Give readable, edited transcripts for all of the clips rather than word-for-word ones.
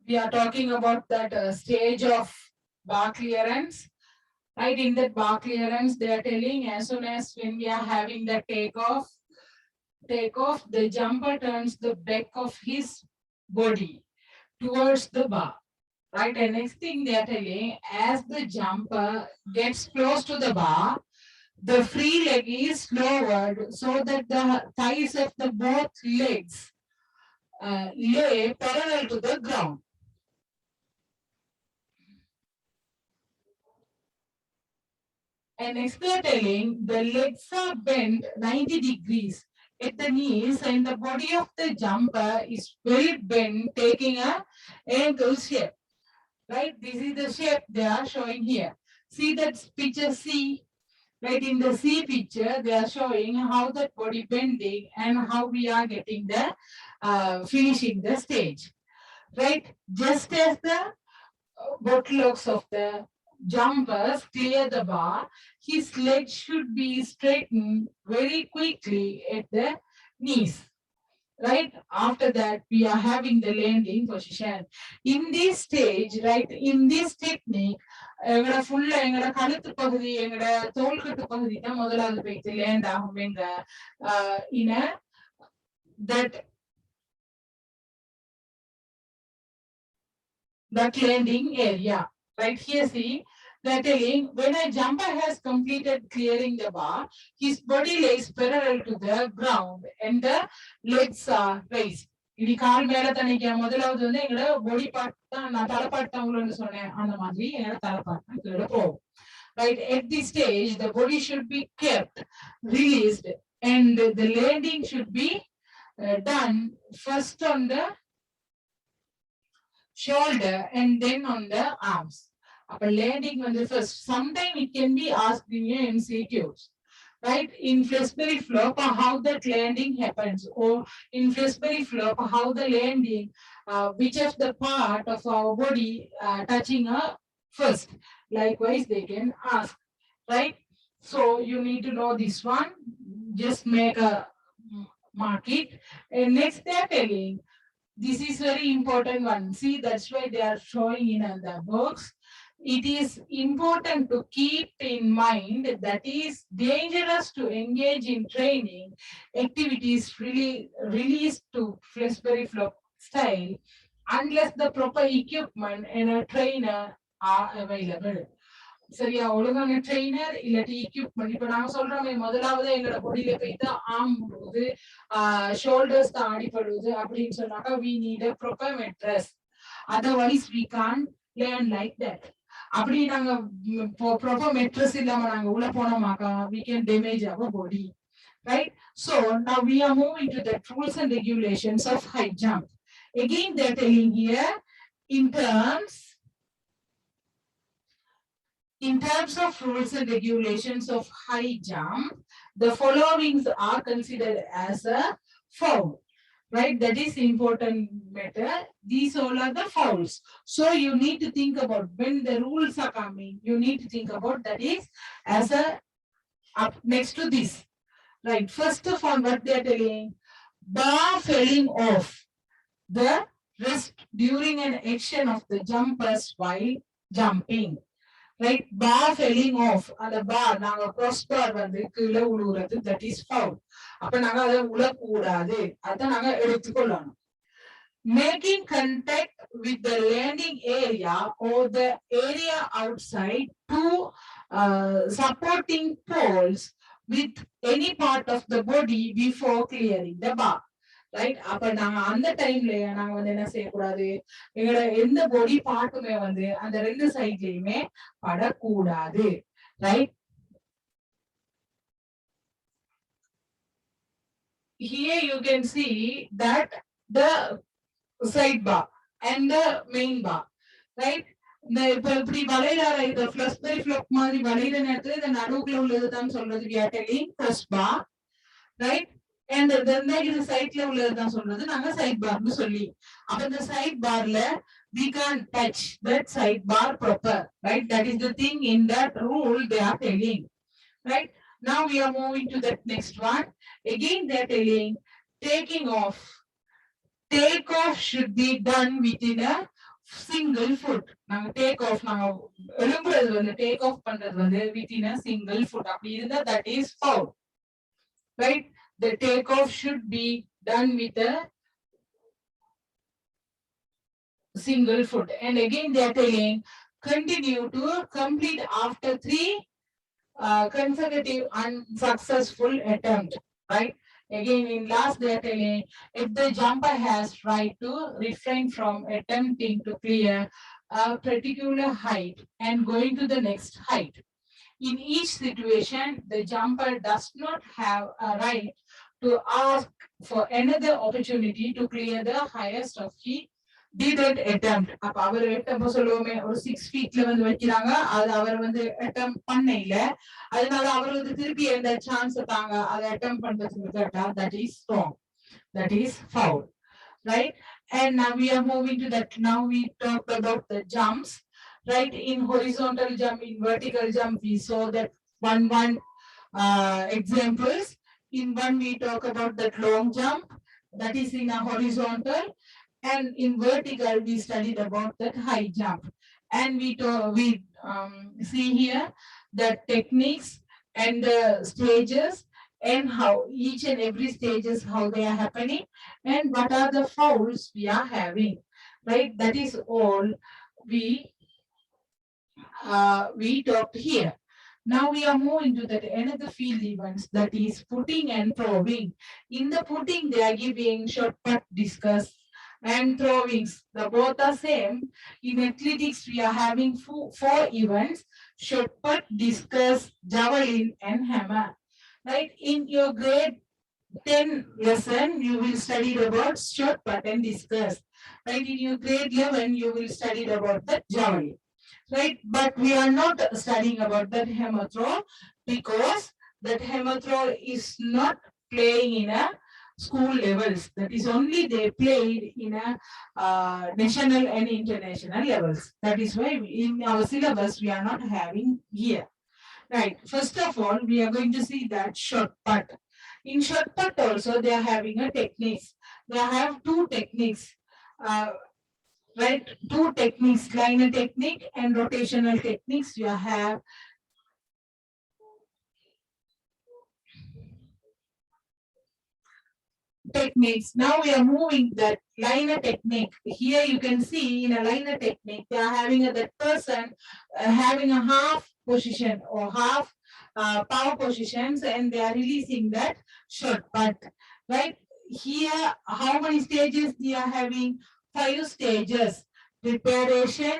we are talking about that stage of bar clearance. Right, in that bar clearance, they are telling as soon as when we are having the takeoff, the jumper turns the back of his body towards the bar. Right, and next thing they are telling, as the jumper gets close to the bar, the free leg is lowered so that the thighs of the both legs lay parallel to the ground. And next they're telling the legs are bent 90 degrees at the knees and the body of the jumper is well bent, taking a angle shape. Right? This is the shape they are showing here. See that picture C? Right, in the C picture, they are showing how that body bending and how we are getting the finishing the stage. Right? Just as the buttocks of the jumpers clear the bar, his legs should be straightened very quickly at the knees. Right after that, we are having the landing position. In this stage, right, in this technique, எங்கட ஃபுல்லா எங்கட கழுத்து பகுதி எங்கட தோள்கட்டு பகுதி தான் முதலாவது போயிட்டு லேண்ட் ஆகும் எங்க in a that landing area. Right here, see, they're telling when a jumper has completed clearing the bar, his body lays parallel to the ground and the legs are raised. இடி கால் மேல தனிக்க முதலாவது வந்து எங்களோட body part தான் நான் தலைப்பாட்டு தான் உங்களுக்கு சொன்னேன் அந்த மாதிரி எங்களோட தலைப்பாட்டு கீழே போகும். Right, at this stage the body should be kept released and the landing should be done first on the shoulder and then on the arms. Upper landing on the first. Sometimes it can be asked in your MCQs. Right? In Flesbury flop, how that landing happens, or in Flesbury flop, how the landing, which of the part of our body touching first. Likewise, they can ask. Right? So you need to know this one. Just make a mark it. And next they're telling, this is very important one. See, that's why they are showing in the books. It is important to keep in mind that is dangerous to engage in training activities really released to Flesbury flop style unless the proper equipment and a trainer are available. சரியா ஒழுங்கான trainer இல்லாட்டி equipment இப்ப நாங்க சொல்றோமே முதலாவது எங்களோட பொடியில போயிட்டு arm விடுவது ஷோல்டர்ஸ் தான் அடிபடுவது அப்படின்னு சொன்னாக்கா we need a proper mattress, otherwise we can't learn like that. அப்படி நாங்க ப்ராப்பர் மெட்ரஸ் இல்லாம நாங்க உள்ள போனோமாக்கா we can damage our body. Right, so now we are moving to the rules and regulations of high jump. Again they're telling here in terms of rules and regulations of high jump, the following are considered as a foul. Right, that is important matter. These all are the fouls. So you need to think about when the rules are coming, you need to think about that is as a up next to this. Right, first of all, what they are telling, bar falling off the wrist during an action of the jumpers while jumping. Right, bar falling off அந்த பார் நாங்க cross bar வந்து கீழே உழுவுறது, that is foul. அப்ப நாங்க அதை உழக்கூடாது, அதை நாங்க எடுத்துக்கொள்ளணும். Making contact with the landing area or the area outside two supporting poles with any part of the body before clearing the bar. Right, அப்ப நாங்க அந்த டைம்ல நாங்க வந்து என்ன செய்யக்கூடாது, எங்களோட எந்த பாடி பார்ட்டுமே வந்து அந்த ரெண்டு சைட்லயுமே படக்கூடாது. Right, here you can see that the side bar and the main bar. Right, இந்த இப்ப இப்படி வளையற இந்த ஃப்ளஸ்பெரி ஃப்ளோப் மாதிரி வளையற நேரத்துல இந்த நடுவுக்குள்ள உள்ளதுதான் சொல்றது we are telling first bar. Right, and then இந்த சைட்ல உள்ளதுதான் சொல்றது நாங்க சைட் பார்னு சொல்லி. அப்ப இந்த சைட் பார்ல we can't touch that side bar proper. Right, that is the thing in that rule they are telling. Right, now we are moving to that next one. Again they are telling taking off. Takeoff should be done within a single foot. நாங்க take off நாங்க எழும்புறது வந்து take off பண்றது வந்து within a single foot. அப்படி இருந்தா that is foul. Right? The take off should be done with a single foot. And again they are telling continue to complete after 3 consecutive unsuccessful attempt. Right? Again, in last they are telling if the jumper has right to refrain from attempting to clear a particular height and going to the next height. In each situation, the jumper does not have a right to ask for another opportunity to clear the highest of he didn't attempt. அப்ப அவர் attempt சொல்லுவோமே ஒரு 6 feetல வந்து வைக்கிறாங்க அது அவர் வந்து attempt பண்ண இல்ல அதனால அவர் வந்து திருப்பி அந்த சான்ஸ் தாங்க அதை attempt பண்றதுக்கு கேட்டா that is wrong, that is foul, right? And now we are moving to that. Now we talked about the jumps, right? In horizontal jump, in vertical jump, we saw that one examples. In one we talk about that long jump, that is in a horizontal. And in vertical, we studied about that high jump. And we see here the techniques and the stages and how each and every stages, how they are happening and what are the fouls we are having, right? That is all we talked here. Now we are moving to that another field events, that is putting and throwing. In the putting, they are giving short put, discus, and throwings. The both are same. In athletics, we are having four events: short put, discus, javelin, and hammer. Right? In your grade 10 lesson, you will study about short put and discus. Right? In your grade 11, you will study about the javelin. Right? But we are not studying about that hammer throw because that hammer throw is not playing in a school levels. That is only they played in a national and international levels. That is why in our syllabus we are not having here. Right. First of all, we are going to see that short put. In short put also they are having a techniques. They have two techniques. Right, two techniques, liner technique and rotational techniques. You have techniques. Now we are moving that liner technique. Here you can see in a liner technique, they are having that person having a half position or half power positions and they are releasing that short put. Right, here how many stages they are having? 5 stages: preparation,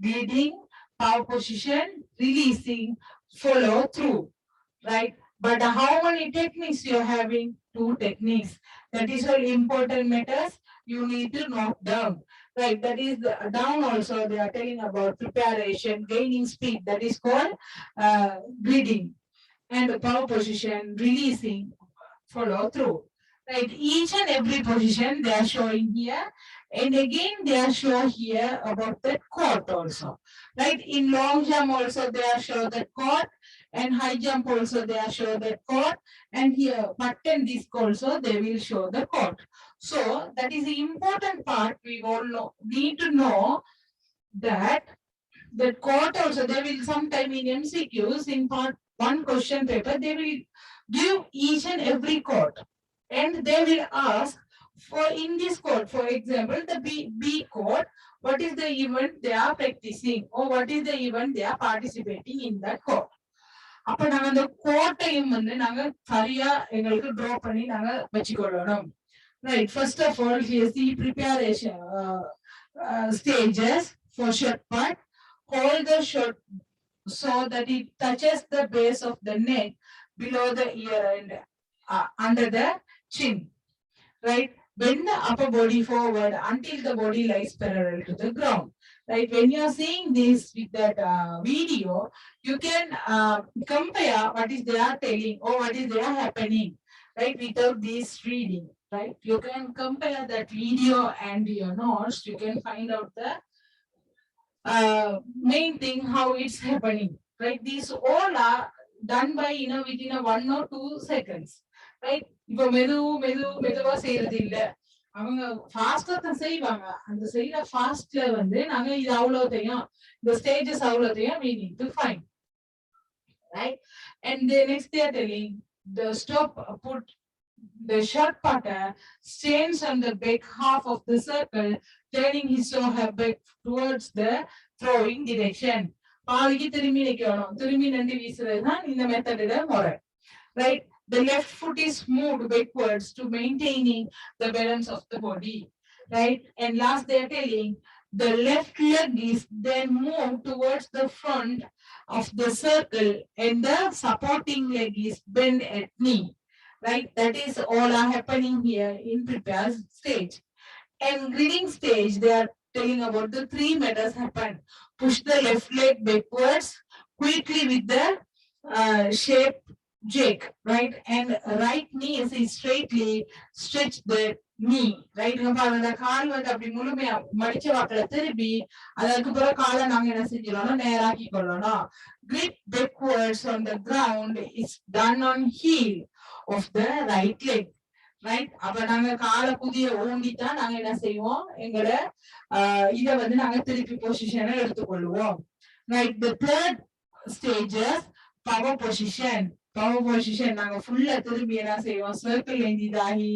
bleeding, power position, releasing, follow through. Right, but how many techniques you are having? 2 techniques. That is all important matters you need to note down. Right, that is the down also they are telling about preparation, gaining speed, that is called bleeding, and the power position, releasing, follow through. Right, each and every position they are showing here, and again they are showing here about that court also. Right, in long jump also they are show that court, and high jump also they are show that court, and here putt and disc also they will show the court. So that is the important part we all need to know, that that court also they will sometime in MCQs in part 1 question paper they will give each and every court, and they will ask for in this court, for example the B court, what is the event they are practicing or what is the event they are participating in that court. அப்ப நாங்க அந்த கோட்டையும் வந்து நாங்க சரியா எங்களுக்கு draw பண்ணி நாங்க வச்சுக்கொள்ளணும். Right, first of all here's the preparation stages for short put. Hold the shot so that it touches the base of the neck below the ear and under the chin. Right, bend the upper body forward until the body lies parallel to the ground. Right, when you are seeing this with that video, you can compare what is they are telling or what is they are happening, right, without this reading. Right, you can compare that video and your notes. You can find out the main thing how it's happening. Right, these all are done by within a 1 or 2 seconds. Right, இப்போ மெதுவா செய்யறது இல்ல, அவங்க ஃபாஸ்டா தான் செய்வாங்க. அந்த செய்யற ஃபாஸ்ட்ல வந்து நாங்க இது அவ்வளோத்தையும் இந்த ஸ்டேஜஸ் அவ்வளோத்தையும் we need to find, right? And the next they are telling the stop put the short partner stands on the back half of the circle, turning his or her back towards the throwing direction. பாதிக்கு திரும்பி நிக்கணும், திரும்பி நின்று வீசுறதுதான் இந்த மெத்தடோட முறை, right? The left foot is moved backwards to maintaining the balance of the body, right? And last they are telling the left leg is then moved towards the front of the circle and the supporting leg is bent at knee, right? That is all are happening here in prepare stage. And greeting stage, they are telling about the 3 methods happen. Push the left leg backwards quickly with the shape Jake, right? And right knee is straightly stretch the knee, right? அந்த கால் வந்து அப்படி முழுமையா மடிச்ச வாக்குல திருப்பி அதற்கு பிறகு காலை நாங்க என்ன செஞ்சிடணும், நேராக்கி கொள்ளணும். Grip backwards on the ground is done on heel of the right leg, right? அப்ப நாங்க காலை புதிய ஊண்டித்தான் நாங்க என்ன செய்வோம், எங்களோட இத வந்து நாங்க திருப்பி பொசிஷனை எடுத்துக்கொள்வோம், right? The third stages power position. Power position நாங்க ஃபுல்லா திரும்பி என்ன செய்வோம், circle எஞ்சிதாகி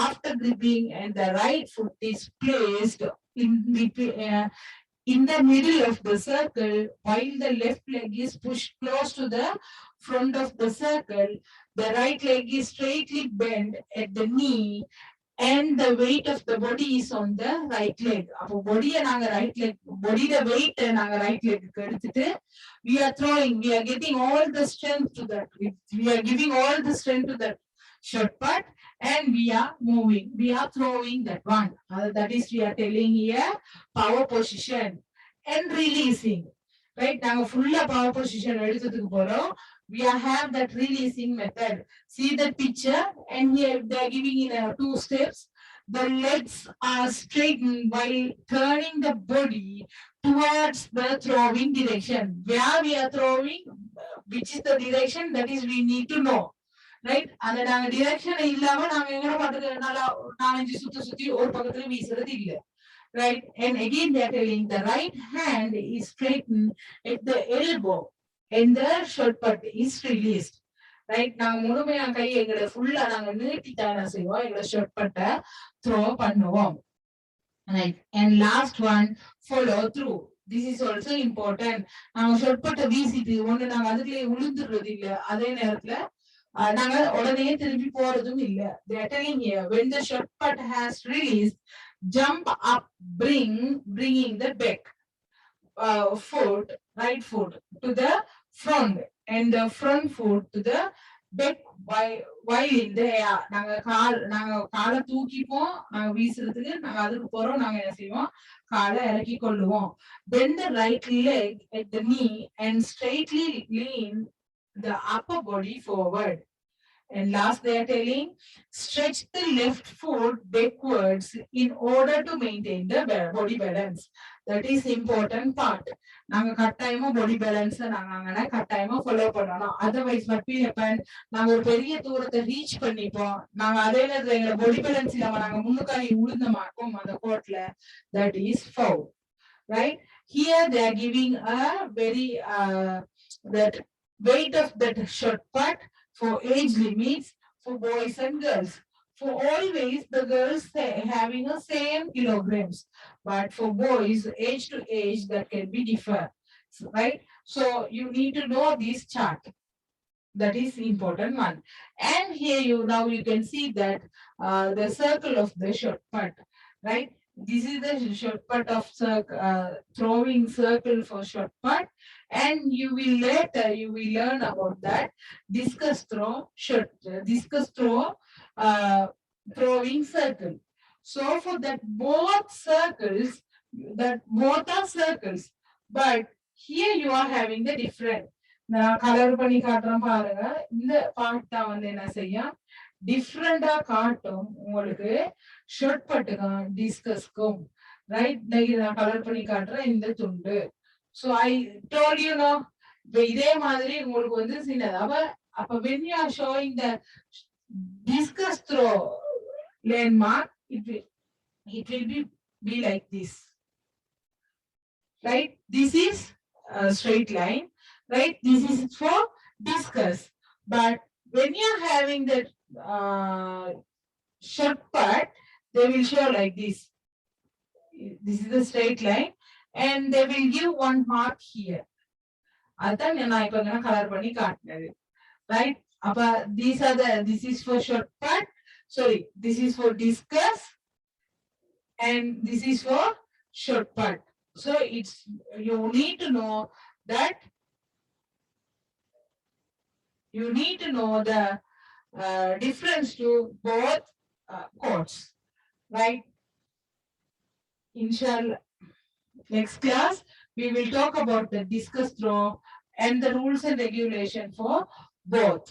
after gripping and the right foot is placed in the middle of the circle while the left leg is pushed close to the front of the circle. The right leg is straightly bent at the knee and the weight of the body is on the right leg. அப்போ பொடியை நாங்க right leg, பொடியோட wait நாங்க right leg எடுத்துட்டு we are throwing, we are getting all the strength to that, we are giving all the strength to that short part and we are moving, we are throwing that one. That is we are telling here power position and releasing, right? நாங்க ஃபுல்லா power position எடுத்ததுக்கு போறோம். We have that releasing method. See the picture, and here they are giving in 2 steps. The legs are straightened while turning the body towards the throwing direction. Where we are throwing, which is the direction, that is we need to know, right? அந்த நாங்க direction இல்லாம நாங்க எங்கட பாட்டுக்கு நல்லா 4-5 சுத்தி ஒரு பக்கத்துல வீசுறது இல்ல, right? And again they are telling the right hand is straightened at the elbow and the short part is released, right? நாங்க முழுமையா கை எங்களை ஃபுல்லா நாங்க நீட்டித்தான செய்வோம், எங்களை ஷார்ட் பட்டை த்ரோ பண்ணுவோம், right? And last one, follow through. This is also important. நாங்க ஷார்ட் பட்டை வீசிட்டு ஒண்ணு நாங்க அதுலயே உளுந்துடுறது இல்ல, அதே நேரத்துல நாங்க உடனே திருப்பி போறதும் இல்ல. They are telling here when the short part has released, jump up, bringing the back foot, right foot to the front and the front foot to the back while in the air. நாங்க காலை தூக்கிப்போம், நாங்க வீசுறதுக்கு நாங்க அதுக்கு போறோம், நாங்க என்ன செய்வோம், காலை இறக்கி கொள்ளுவோம். Bend the right leg at the knee and straightly lean the upper body forward. And last they are telling stretch the left foot backwards in order to maintain the body balance. That is important part. நாங்க கட்டாயமா body balance நாங்க கட்டாயமா follow பண்ணணும். Otherwise what will happen, நாங்க ஒரு பெரிய தூரத்தை reach பண்ணிப்போம், நாங்க அதே நேரத்துல எங்க body balance இல்லாம நாங்க முன்னுக்காய் உளுந்த மாட்டோம் அந்த கோட்ல, that is foul, right? Here they are giving a very that weight of that short part for age limits for boys and girls. For always the girls having the same kilograms, but for boys age to age that can be different, right? So you need to know this chart. That is important one. And here now you can see that the circle of the short part, right? This is the short part of throwing circle for short part, and you will later learn about that discus throw throwing circle. So for that both are circles, but here you are having the different. நான் colour பண்ணி காட்டுறேன் பாருங்க, இந்த part தான் வந்து என்ன செய்யும், டிஃப்ரெண்டா காட்டும் உங்களுக்கு ஷர்ட் பட்டுக்கும் டிஸ்கஸ்க்கும், ரைட்? நான் கலர் பண்ணி காட்டுறேன் இந்த துண்டு. So I told you no, இதே மாதிரி உங்களுக்கு வந்து சின்னதா அப்ப when you are showing the discus throw landmark, it will be like this, right? This is a straight line, right? This is for discus. But when you're having the short part, they will show like this. This is the straight line, and they will give one mark here. அதான் நான் இப்ப colour பண்ணி காட்டினது, right? This is for short part, sorry, this is for discus, and this is for short part. So you need to know that the difference to both codes, right? Inshallah, next class we will talk about the discus throw and the rules and regulation for both.